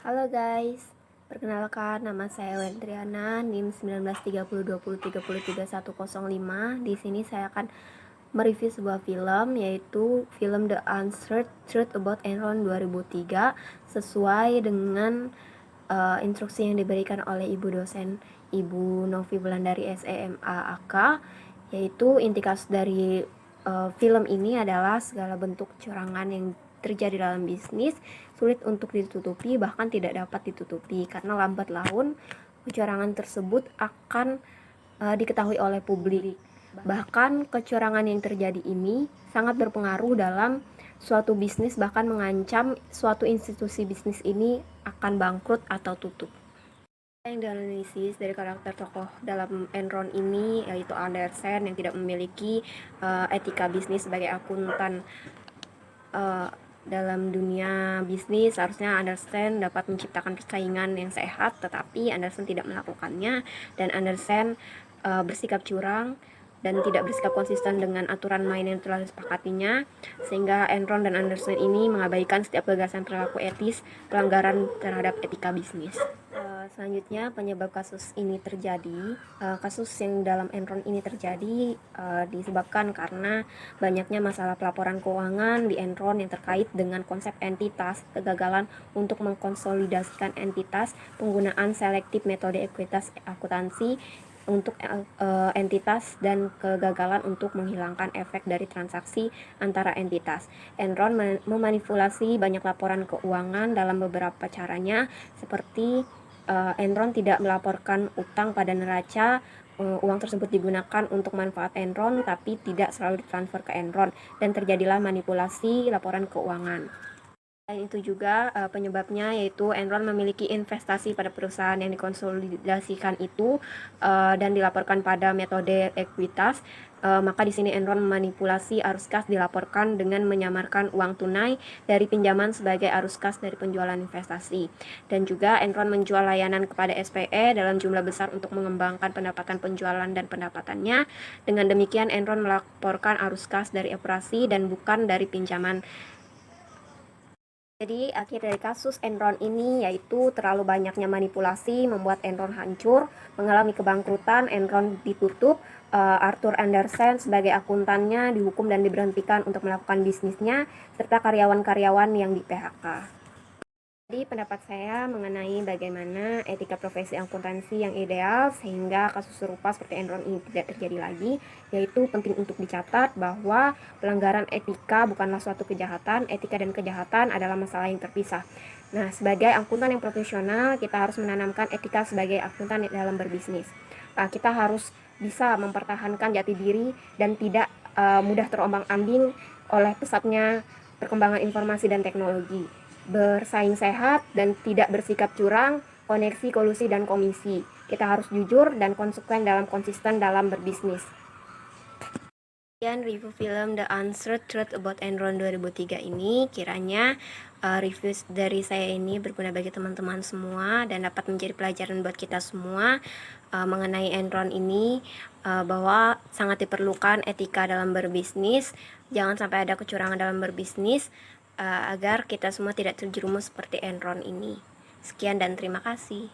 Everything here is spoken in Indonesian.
Halo guys, perkenalkan nama saya Wendriana, NIM 193020333105. Di sini saya akan mereview sebuah film, yaitu film The Uncertain Truth About Enron 2003, sesuai dengan instruksi yang diberikan oleh Ibu dosen Ibu Novi Wulandari SEMA AK, yaitu inti kasus dari film ini adalah segala bentuk kecurangan yang terjadi dalam bisnis sulit untuk ditutupi, bahkan tidak dapat ditutupi, karena lambat laun kecurangan tersebut akan diketahui oleh publik. Bahkan kecurangan yang terjadi ini sangat berpengaruh dalam suatu bisnis, bahkan mengancam suatu institusi bisnis ini akan bangkrut atau tutup. Yang dianalisis dari karakter tokoh dalam Enron ini yaitu Andersen yang tidak memiliki etika bisnis sebagai akuntan. Dalam dunia bisnis seharusnya Andersen dapat menciptakan persaingan yang sehat, tetapi Andersen tidak melakukannya, dan Andersen bersikap curang dan tidak bersikap konsisten dengan aturan main yang telah disepakatinya, sehingga Enron dan Andersen ini mengabaikan setiap gagasan perilaku etis pelanggaran terhadap etika bisnis. Selanjutnya, penyebab kasus ini terjadi, kasus yang dalam Enron ini terjadi disebabkan karena banyaknya masalah pelaporan keuangan di Enron yang terkait dengan konsep entitas, kegagalan untuk mengkonsolidasikan entitas, penggunaan selektif metode ekuitas akuntansi untuk entitas, dan kegagalan untuk menghilangkan efek dari transaksi antara entitas. Enron memanipulasi banyak laporan keuangan dalam beberapa caranya, seperti Enron tidak melaporkan utang pada neraca. Uang tersebut digunakan untuk manfaat Enron tapi tidak selalu ditransfer ke Enron, dan terjadilah manipulasi laporan keuangan. Selain itu juga penyebabnya yaitu Enron memiliki investasi pada perusahaan yang dikonsolidasikan itu dan dilaporkan pada metode ekuitas. Maka di sini Enron memanipulasi arus kas dilaporkan dengan menyamarkan uang tunai dari pinjaman sebagai arus kas dari penjualan investasi. Dan juga Enron menjual layanan kepada SPE dalam jumlah besar untuk mengembangkan pendapatan penjualan dan pendapatannya. Dengan demikian Enron melaporkan arus kas dari operasi dan bukan dari pinjaman. Jadi akhir dari kasus Enron ini yaitu terlalu banyaknya manipulasi membuat Enron hancur, mengalami kebangkrutan, Enron ditutup, Arthur Andersen sebagai akuntannya dihukum dan diberhentikan untuk melakukan bisnisnya, serta karyawan-karyawan yang di PHK. Jadi pendapat saya mengenai bagaimana etika profesi akuntansi yang ideal sehingga kasus serupa seperti Enron ini tidak terjadi lagi, yaitu penting untuk dicatat bahwa pelanggaran etika bukanlah suatu kejahatan, etika dan kejahatan adalah masalah yang terpisah. Nah, sebagai akuntan yang profesional, kita harus menanamkan etika sebagai akuntan dalam berbisnis. Kita harus bisa mempertahankan jati diri dan tidak mudah terombang-ambing oleh pesatnya perkembangan informasi dan teknologi, bersaing sehat dan tidak bersikap curang, koneksi, kolusi, dan komisi. Kita harus jujur dan konsisten dalam berbisnis. Sekian review film The Uncertain Truth About Enron 2003 ini. Kiranya review dari saya ini berguna bagi teman-teman semua dan dapat menjadi pelajaran buat kita semua mengenai Enron ini, bahwa sangat diperlukan etika dalam berbisnis. Jangan sampai ada kecurangan dalam berbisnis, agar kita semua tidak terjerumus seperti Enron ini. Sekian dan terima kasih.